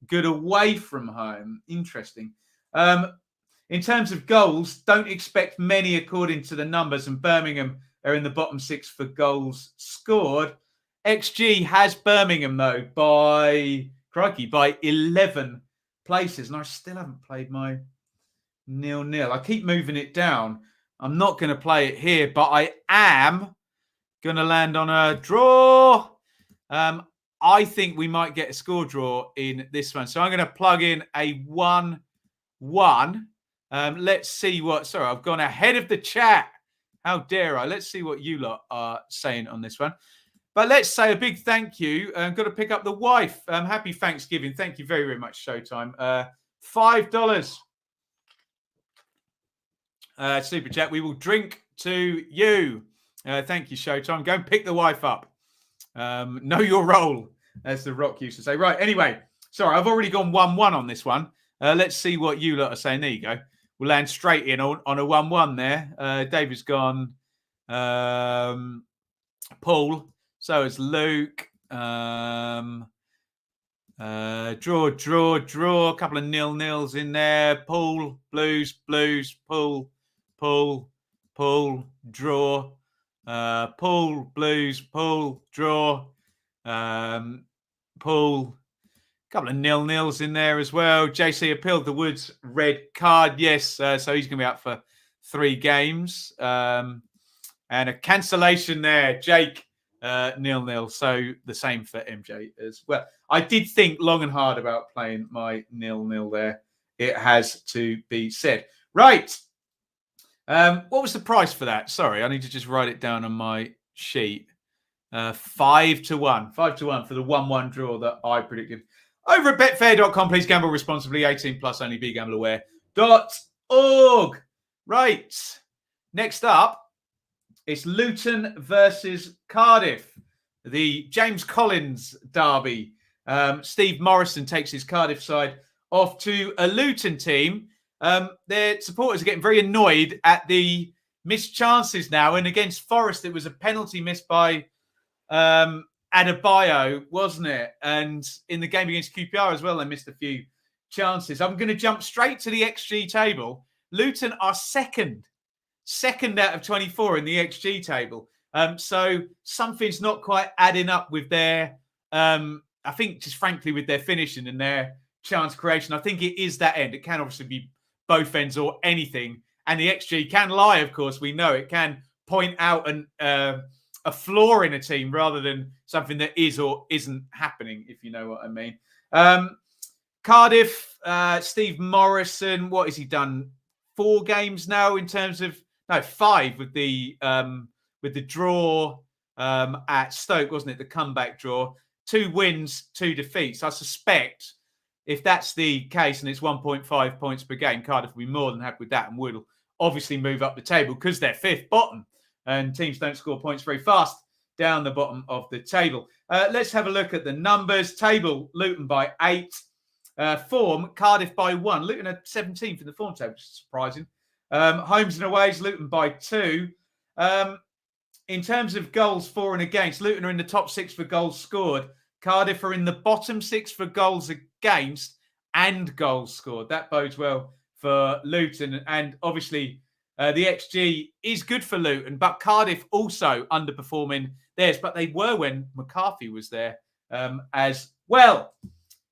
good away from home. Interesting. In terms of goals, don't expect many according to the numbers, and Birmingham are in the bottom 6 for goals scored. XG has Birmingham, though, by 11 places, and I still haven't played my 0-0. I keep moving it down. I'm not going to play it here, but I am going to land on a draw. I think we might get a score draw in this one. So I'm going to plug in a 1-1. Let's see what... Sorry, I've gone ahead of the chat. How dare I? Let's see what you lot are saying on this one. But let's say a big thank you. I've got to pick up the wife. Happy Thanksgiving. Thank you very, very much, Showtime. $5. Super chat. We will drink to you. Thank you, Showtime. Go and pick the wife up. Know your role, as The Rock used to say. Right, anyway. Sorry, I've already gone 1-1 on this one. Let's see what you lot are saying. There you go. We'll land straight in on a 1-1 there. David's gone Paul. So is Luke. Draw. A couple of 0-0s in there. Paul, Blues, Paul, draw. Paul, Blues, draw. Paul, a couple of 0-0s in there as well. JC appealed the Woods red card. Yes, so he's going to be out for 3 games. And a cancellation there. Jake, 0-0. So the same for MJ as well. I did think long and hard about playing my 0-0 there. It has to be said. Right. What was the price for that? Sorry, I need to just write it down on my sheet. 5-1. 5-1 for the 1-1 draw that I predicted. over at betfair.com. Please gamble responsibly. 18 plus only. BeGambleAware.org. Right. Next up, it's Luton versus Cardiff. The James Collins derby. Steve Morrison takes his Cardiff side off to a Luton team. Their supporters are getting very annoyed at the missed chances now. And against Forest, it was a penalty missed by Adebayo, wasn't it? And in the game against QPR as well, they missed a few chances. I'm going to jump straight to the XG table. Luton are second out of 24 in the XG table. So something's not quite adding up with their, I think just frankly with their finishing and their chance creation. I think it is that end. It can obviously be both ends or anything. And the XG can lie, of course. We know it can point out a flaw in a team rather than something that is or isn't happening, if you know what I mean. Cardiff, Steve Morrison, what has he done? 4 games now in terms of, no, 5 with the draw at Stoke, wasn't it? The comeback draw. 2 wins, 2 defeats. I suspect if that's the case and it's 1.5 points per game, Cardiff will be more than happy with that and will obviously move up the table because they're 5th bottom and teams don't score points very fast down the bottom of the table. Let's have a look at the numbers. Table, Luton by 8. Form, Cardiff by 1. Luton are 17th in the form table, which is surprising. Homes and aways, Luton by 2. In terms of goals for and against, Luton are in the top 6 for goals scored. Cardiff are in the bottom 6 for goals against and goals scored. That bodes well for Luton. And obviously, the XG is good for Luton, but Cardiff also underperforming theirs. But they were when McCarthy was there as well.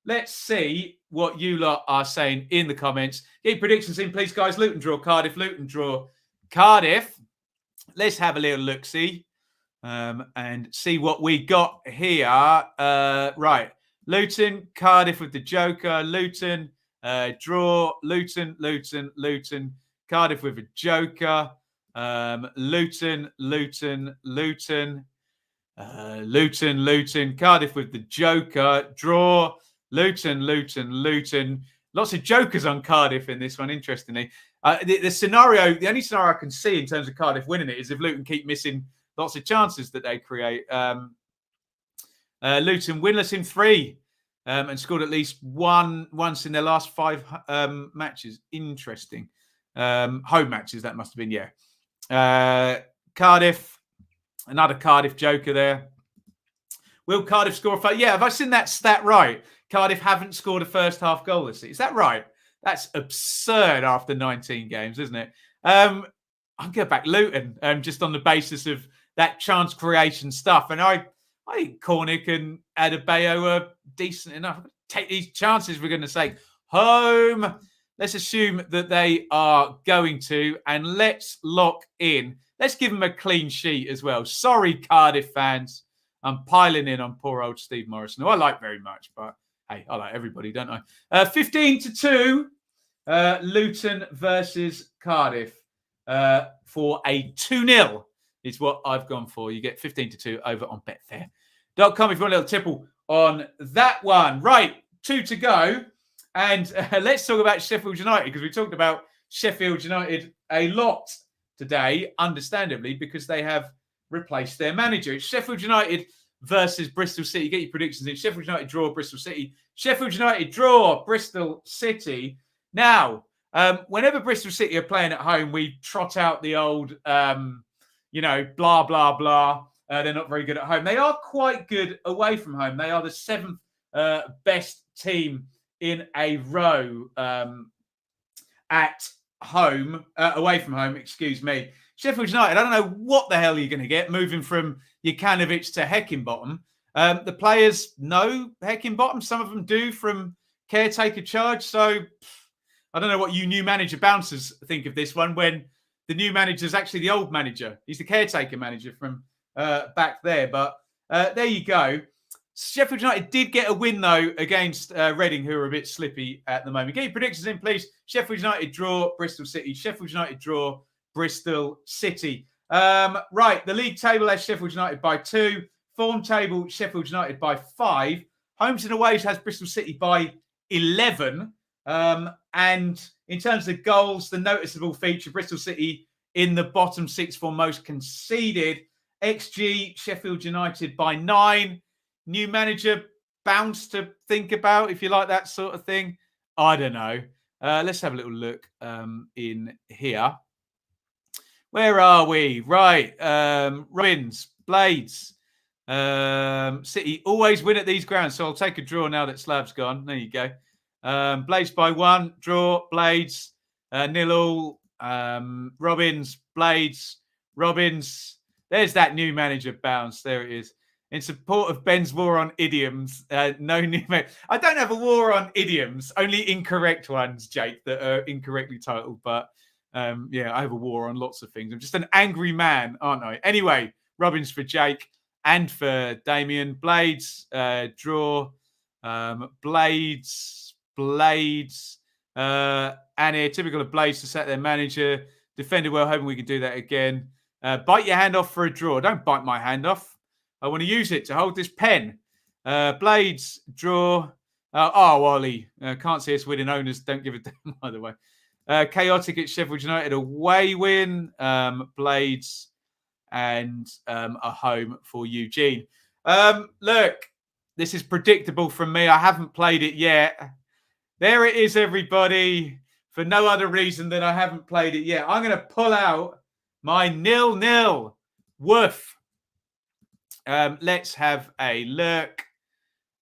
Let's see what you lot are saying in the comments. Get predictions in, please, guys. Luton draw Cardiff. Luton draw Cardiff. Let's have a little look-see and see what we got here. Right. Luton, Cardiff with the Joker. Luton, draw. Luton. Cardiff with a Joker. Luton. Cardiff with the Joker. Draw. Luton. Lots of jokers on Cardiff in this one, interestingly. The only scenario I can see in terms of Cardiff winning it is if Luton keep missing lots of chances that they create. Luton winless in 3 and scored at least once in their last 5 matches. Interesting. Home matches, that must have been, yeah. Cardiff, another Cardiff joker there. Will Cardiff score a 5? Yeah, have I seen that stat right? Cardiff haven't scored a first half goal this season. Is that right? That's absurd after 19 games, isn't it? I'll go back Luton just on the basis of that chance creation stuff. And I think Cornick and Adebayo are decent enough. Take these chances, we're going to say. Home. Let's assume that they are going to. And let's lock in. Let's give them a clean sheet as well. Sorry, Cardiff fans. I'm piling in on poor old Steve Morrison, who I like very much, but hey, I like everybody, don't I? 15-2, Luton versus Cardiff for a 2-0 is what I've gone for. You get 15-2 over on betfair.com if you want a little tipple on that one. Right, 2 to go. And let's talk about Sheffield United because we talked about Sheffield United a lot today, understandably, because they have replaced their manager. It's Sheffield United versus Bristol City. Get your predictions in. Sheffield United draw Bristol City. Sheffield United draw Bristol City. Now, whenever Bristol City are playing at home, we trot out the old, blah, blah, blah. They're not very good at home. They are quite good away from home. They are the 7th best team in a row at home, away from home, excuse me. Sheffield United, I don't know what the hell you're going to get moving from Jokanovic to Heckingbottom. The players know Heckingbottom. Some of them do from caretaker charge. So I don't know what you new manager bouncers think of this one when the new manager is actually the old manager. He's the caretaker manager from back there. But there you go. Sheffield United did get a win, though, against Reading, who are a bit slippy at the moment. Get your predictions in, please. Sheffield United draw Bristol City. Sheffield United draw Bristol City. Right, the league table has Sheffield United by 2. Form table, Sheffield United by 5. Homes and aways has Bristol City by 11. And in terms of goals, the noticeable feature, Bristol City in the bottom 6 for most conceded. XG, Sheffield United by 9. New manager, bounce to think about if you like that sort of thing. I don't know. Let's have a little look in here. Where are we? Right. Robins, Blades. City always win at these grounds, so I'll take a draw now that Slav's gone. There you go. Blades by 1, draw, Blades, 0-0. Robins, Blades, Robins. There's that new manager bounce. There it is. In support of Ben's war on idioms, no new. I don't have a war on idioms, only incorrect ones, Jake, that are incorrectly titled. But yeah, I have a war on lots of things. I'm just an angry man, aren't I? Anyway, Robins for Jake and for Damien. Blades, draw. Blades. And here, typical of Blades to set their manager. Defended well, hoping we can do that again. Bite your hand off for a draw. Don't bite my hand off. I want to use it to hold this pen. Blades, draw. Ollie. Can't see us winning. Owners don't give a damn, by the way. Chaotic at Sheffield United, away win. Blades and a home for Eugene. Look, this is predictable from me. I haven't played it yet. There it is, everybody. For no other reason than I haven't played it yet. I'm going to pull out my 0-0. Woof. Let's have a look.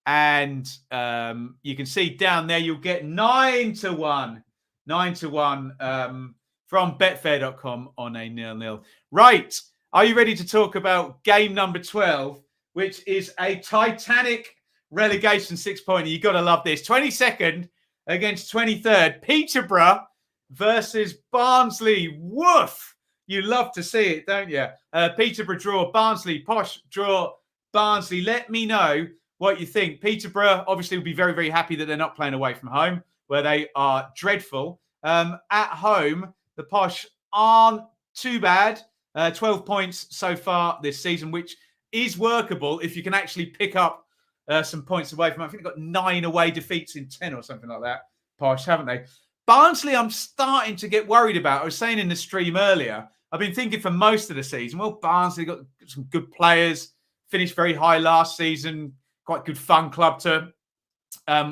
And you can see down there, you'll get 9-1. 9-1 from betfair.com on a 0-0. Right. Are you ready to talk about game number 12, which is a Titanic relegation 6-pointer? You've got to love this. 22nd against 23rd. Peterborough versus Barnsley. Woof. You love to see it, don't you? Peterborough draw, Barnsley. Posh draw, Barnsley. Let me know what you think. Peterborough obviously will be very, very happy that they're not playing away from home, where they are dreadful. At home, the Posh aren't too bad. 12 points so far this season, which is workable if you can actually pick up some points away from home. I think they've got 9 away defeats in 10 or something like that. Posh, haven't they? Barnsley, I'm starting to get worried about. I was saying in the stream earlier, I've been thinking for most of the season, well, Barnsley got some good players, finished very high last season, quite good fun club to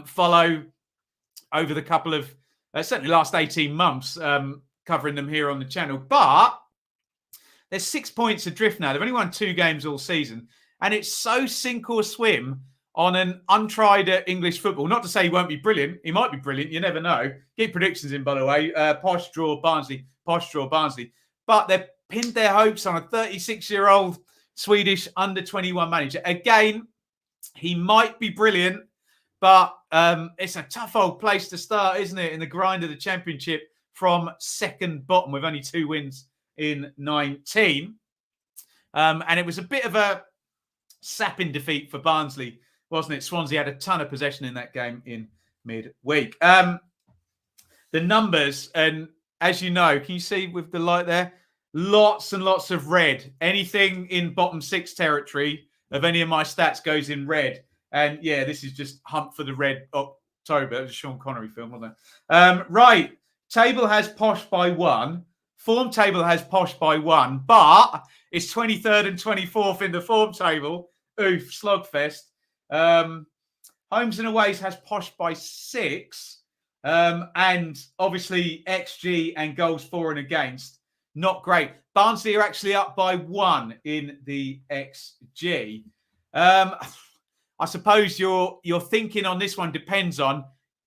follow over the couple of, certainly last 18 months, covering them here on the channel. But they're 6 points adrift now. They've only won 2 games all season. And it's so sink or swim on an untried English football. Not to say he won't be brilliant. He might be brilliant. You never know. Keep predictions in, by the way. Posh draw Barnsley. Posh draw Barnsley. But they've pinned their hopes on a 36-year-old Swedish under-21 manager. Again, he might be brilliant, but it's a tough old place to start, isn't it? In the grind of the Championship from second bottom with only 2 wins in 19. And it was a bit of a sapping defeat for Barnsley, wasn't it? Swansea had a ton of possession in that game in midweek. The numbers, and as you know, can you see with the light there? Lots and lots of red. Anything in bottom 6 territory of any of my stats goes in red. And yeah, this is just Hunt for the Red October. It was a Sean Connery film, wasn't it? Right. Table has Posh by 1. Form table has Posh by 1. But it's 23rd and 24th in the form table. Oof, slogfest. Homes and aways has Posh by 6. And obviously XG and goals for and against. Not great. Barnsley are actually up by 1 in the XG. I suppose your thinking on this one depends on,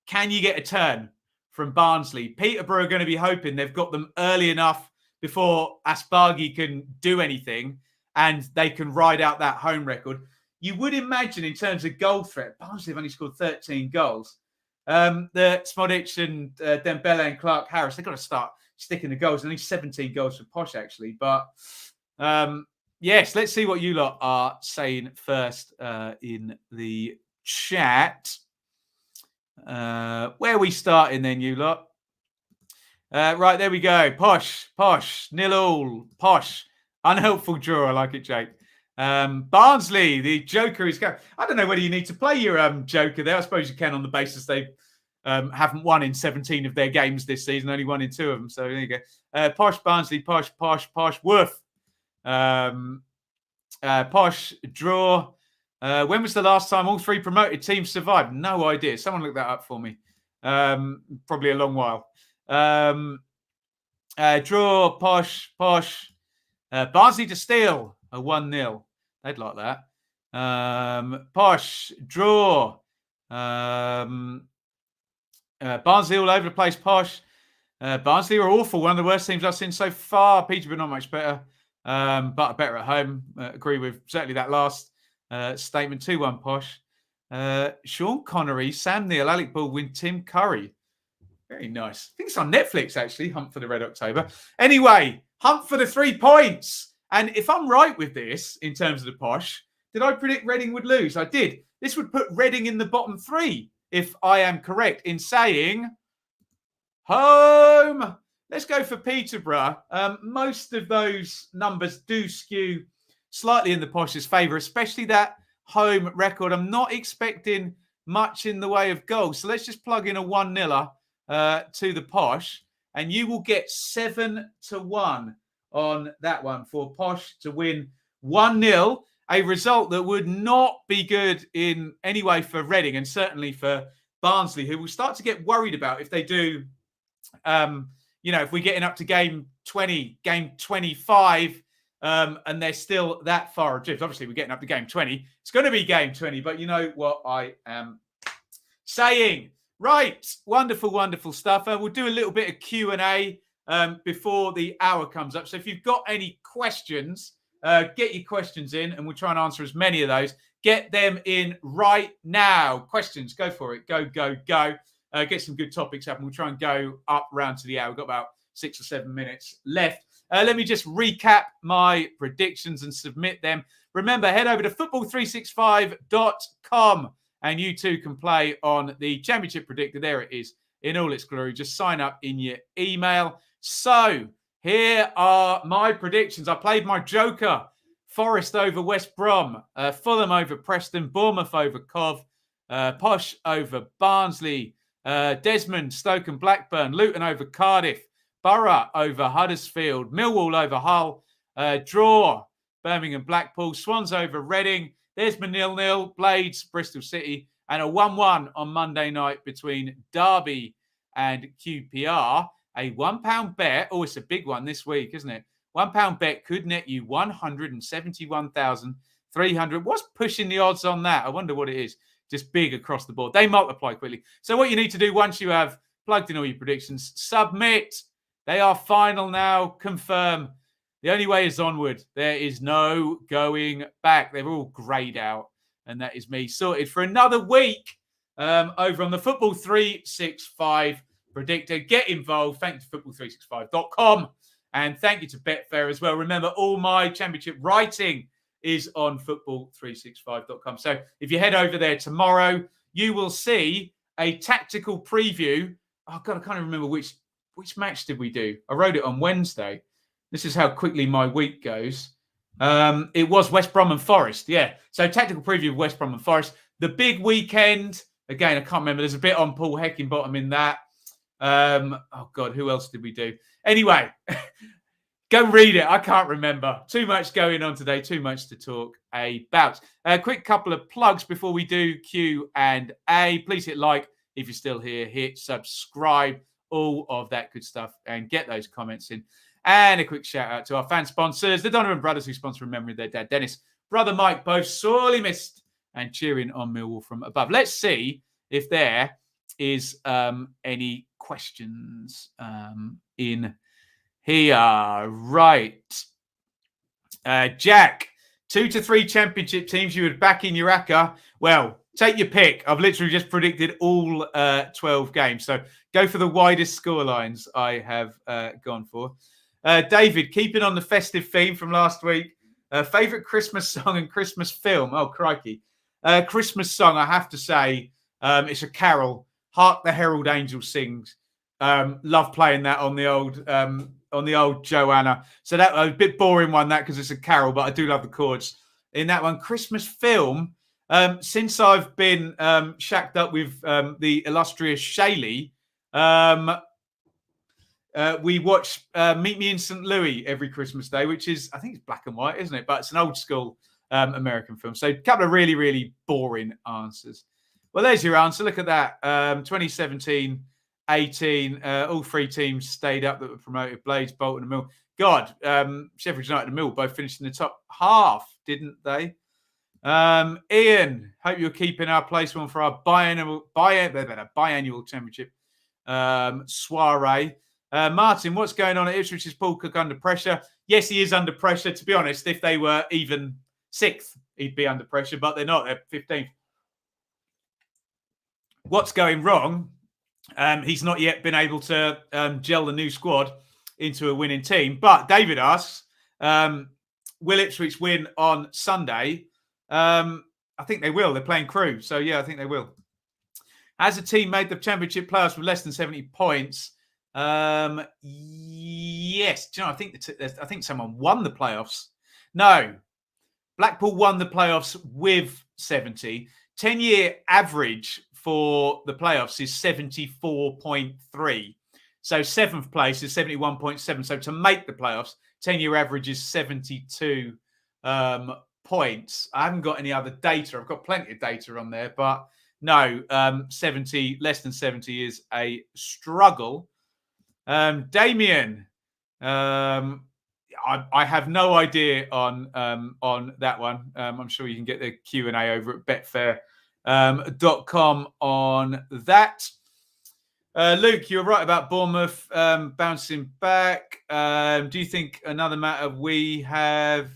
can you get a turn from Barnsley? Peterborough are going to be hoping they've got them early enough before Asbaghi can do anything and they can ride out that home record. You would imagine in terms of goal threat, Barnsley have only scored 13 goals. The Smodic and Dembele and Clark Harris, they've got to start sticking the goals. Only 17 goals for Posh, actually. But yes, let's see what you lot are saying first in the chat. Where are we starting then, you lot? Right, there we go. Posh, 0-0. Posh. Unhelpful draw. I like it, Jake. Barnsley, the Joker is going. I don't know whether you need to play your Joker there. I suppose you can on the basis they haven't won in 17 of their games this season, only won in 2 of them. So there you go. Posh Barnsley, Posh Worth. Posh draw. When was the last time all 3 promoted teams survived? No idea. Someone look that up for me. Probably a long while. Draw, Posh. Barnsley to Steele, a 1-0. They'd like that. Posh, draw. Barnsley all over the place, Posh. Barnsley were awful. One of the worst teams I've seen so far. Peterborough not much better, but better at home. Agree with certainly that last statement. 2-1, Posh. Sean Connery, Sam Neill, Alec Baldwin, Tim Curry. Very nice. I think it's on Netflix, actually. Hunt for the Red October. Anyway, hunt for the 3 points. And if I'm right with this, in terms of the Posh, did I predict Reading would lose? I did. This would put Reading in the bottom 3, if I am correct in saying home. Let's go for Peterborough. Most of those numbers do skew slightly in the Posh's favour, especially that home record. I'm not expecting much in the way of goals. So let's just plug in a 1-0 to the Posh, and you will get 7-1 on that one for Posh to win 1-0, a result that would not be good in any way for Reading and certainly for Barnsley, who will start to get worried about if they do, if we're getting up to game 20, game 25, and they're still that far adrift. Obviously, we're getting up to game 20. It's going to be game 20, but you know what I am saying. Right, wonderful, wonderful stuff. We'll do a little bit of Q&A before the hour comes up. So if you've got any questions, get your questions in, and we'll try and answer as many of those. Get them in right now. Questions, go for it. Go. Get some good topics up, and we'll try and go up round to the hour. We've got about 6 or 7 minutes left. Let me just recap my predictions and submit them. Remember, head over to football365.com. And you too can play on the Championship Predictor. There it is in all its glory. Just sign up in your email. So here are my predictions. I played my Joker. Forest over West Brom. Fulham over Preston. Bournemouth over Cov. Posh over Barnsley. Desmond, Stoke and Blackburn. Luton over Cardiff. Borough over Huddersfield. Millwall over Hull. Draw, Birmingham Blackpool. Swans over Reading. There's my 0-0, Blades, Bristol City, and a 1-1 on Monday night between Darby and QPR. A £1 bet. Oh, it's a big one this week, isn't it? £1 bet could net you 171,300. What's pushing the odds on that? I wonder what it is. Just big across the board. They multiply quickly. So what you need to do once you have plugged in all your predictions, submit. They are final now. Confirm. The only way is onward. There is no going back. They're all greyed out. And that is me sorted for another week over on the Football 365 Predictor. Get involved. Thank you to football365.com. And thank you to Betfair as well. Remember, all my championship writing is on football365.com. So if you head over there tomorrow, you will see a tactical preview. Oh, God, I can't remember which match did we do. I wrote it on Wednesday. This is how quickly my week goes. It was West Brom and Forest. Yeah. So tactical preview of West Brom and Forest. The big weekend. Again, I can't remember. There's a bit on Paul Heckingbottom in that. Oh, God, who else did we do? Anyway, go read it. I can't remember. Too much going on today. Too much to talk about. A quick couple of plugs before we do Q&A. Please hit like if you're still here. Hit subscribe. All of that good stuff. And get those comments in. And a quick shout out to our fan sponsors, the Donovan brothers, who sponsor in memory of their dad, Dennis, brother Mike, both sorely missed and cheering on Millwall from above. Let's see if there is any questions in here. Right. Jack, 2 to 3 championship teams you would back in your ACCA. Well, take your pick. I've literally just predicted all 12 games. So go for the widest scorelines I have gone for. David, keeping on the festive theme from last week, favourite Christmas song and Christmas film? Oh, crikey. Christmas song, I have to say, it's a carol. Hark the Herald Angels Sings. Love playing that on the old Joanna. So that a bit boring one, that, because it's a carol, but I do love the chords. in that one. Christmas film. Since I've been shacked up with the illustrious Shaylee, we watch Meet Me in St. Louis every Christmas Day, which is, I think it's black and white, isn't it? But it's an old school American film. So a couple of really, really boring answers. Well, there's your answer. Look at that. 2017, 18, all three teams stayed up that were promoted. Blades, Bolton and Mill. God, Sheffield United and Mill both finished in the top half, didn't they? Iain, hope you're keeping our place one for our biannual championship soiree. Martin, what's going on at Ipswich? Is Paul Cook under pressure? Yes, he is under pressure. To be honest, if they were even 6th, he'd be under pressure, but they're not. They're 15th. What's going wrong? He's not yet been able to gel the new squad into a winning team. But David asks, will Ipswich win on Sunday? I think they will. They're playing Crewe. So, yeah, I think they will. Has a team made the championship playoffs with less than 70 points? Yes. Do you know, I think someone won the playoffs. No. Blackpool won the playoffs with 70. 10-year average for the playoffs is 74.3. So 7th place is 71.7. So to make the playoffs, 10-year average is 72 points. I haven't got any other data. I've got plenty of data on there, but no, 70, less than 70 is a struggle. Damien, I have no idea on that one. I'm sure you can get the Q&A over at betfair.com on that. Luke, you're right about Bournemouth bouncing back. Do you think another matter we have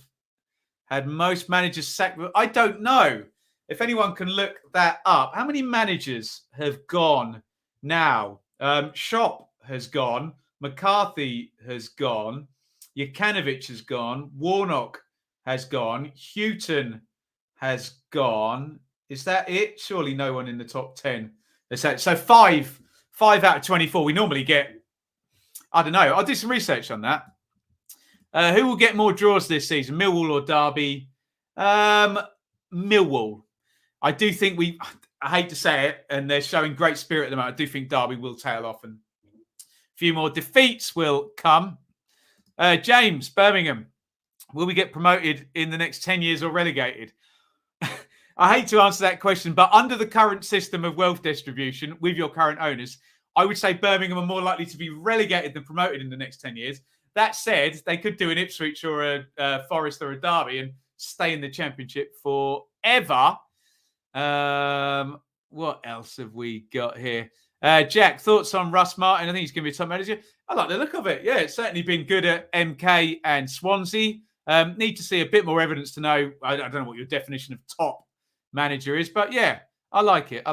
had most managers sacked? I don't know. If anyone can look that up. How many managers have gone now? Shop has gone. McCarthy has gone. Jokanovic has gone. Warnock has gone. Houghton has gone. Is that it? Surely no one in the top 10. So 5 out of 24. We normally get, I don't know. I'll do some research on that. Who will get more draws this season? Millwall or Derby? Millwall. I do think I hate to say it, and they're showing great spirit at the moment. I do think Derby will tail off and a few more defeats will come. James, Birmingham, will we get promoted in the next 10 years or relegated? I hate to answer that question, but under the current system of wealth distribution with your current owners, I would say Birmingham are more likely to be relegated than promoted in the next 10 years. That said, they could do an Ipswich or a Forest or a Derby and stay in the Championship forever. What else have we got here? Jack, thoughts on Russ Martin? I think he's going to be a top manager. I like the look of it. Yeah, it's certainly been good at MK and Swansea. Need to see a bit more evidence to know. I don't know what your definition of top manager is, but yeah, I like it.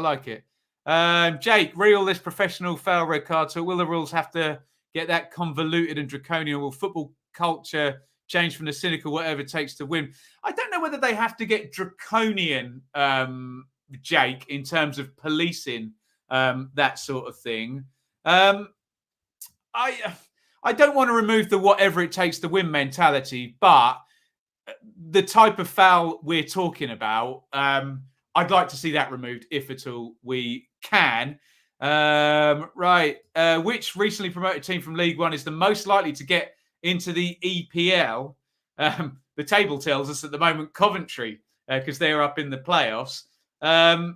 Jake, real this professional foul red card. So will the rules have to get that convoluted and draconian? Will football culture change from the cynical, whatever it takes to win? I don't know whether they have to get draconian, Jake, in terms of policing that sort of thing. I don't want to remove the whatever it takes to win mentality, but the type of foul we're talking about, I'd like to see that removed if at all we can. Right. Which recently promoted team from League One is the most likely to get into the EPL? The table tells us at the moment Coventry, because they're up in the playoffs. I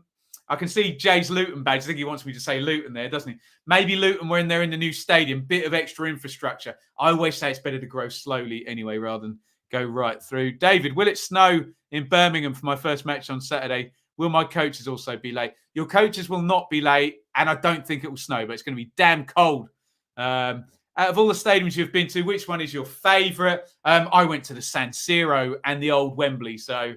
can see Jay's Luton badge. I think he wants me to say Luton there, doesn't he? Maybe Luton when they're in the new stadium. Bit of extra infrastructure. I always say it's better to grow slowly anyway rather than go right through. David, will it snow in Birmingham for my first match on Saturday? Will my coaches also be late? Your coaches will not be late, and I don't think it will snow, but it's going to be damn cold. Out of all the stadiums you've been to, which one is your favourite? I went to the San Siro and the old Wembley. So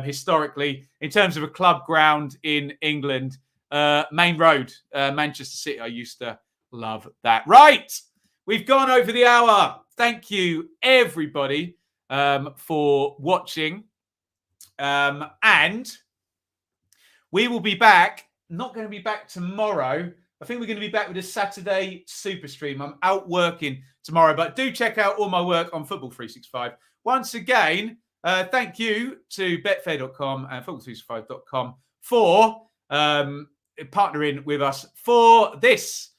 historically, in terms of a club ground in England, Main Road, Manchester City, I used to love that. Right, we've gone over the hour. Thank you, everybody, for watching. And we will be back. Not going to be back tomorrow. I think we're going to be back with a Saturday super stream. I'm out working tomorrow, but do check out all my work on Football 365. Once again, Thank you to betfair.com and football365.com for partnering with us for this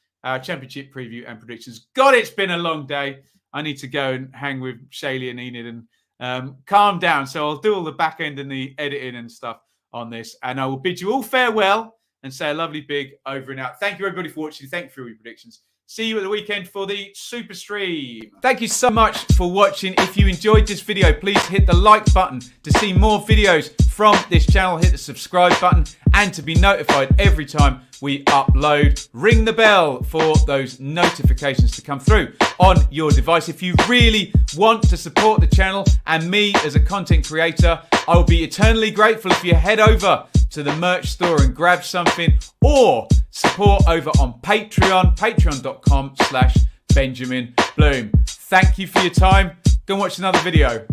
championship preview and predictions. God, it's been a long day. I need to go and hang with Shaylee and Enid and calm down. So I'll do all the back end and the editing and stuff on this. And I will bid you all farewell and say a lovely big over and out. Thank you, everybody, for watching. Thank you for all your predictions. See you at the weekend for the Super Stream. Thank you so much for watching. If you enjoyed this video, please hit the like button to see more videos from this channel. Hit the subscribe button and to be notified every time we upload. Ring the bell for those notifications to come through on your device. If you really want to support the channel and me as a content creator, I will be eternally grateful if you head over to the merch store and grab something, or support over on Patreon, patreon.com/Benjamin Bloom. Thank you for your time. Go and watch another video.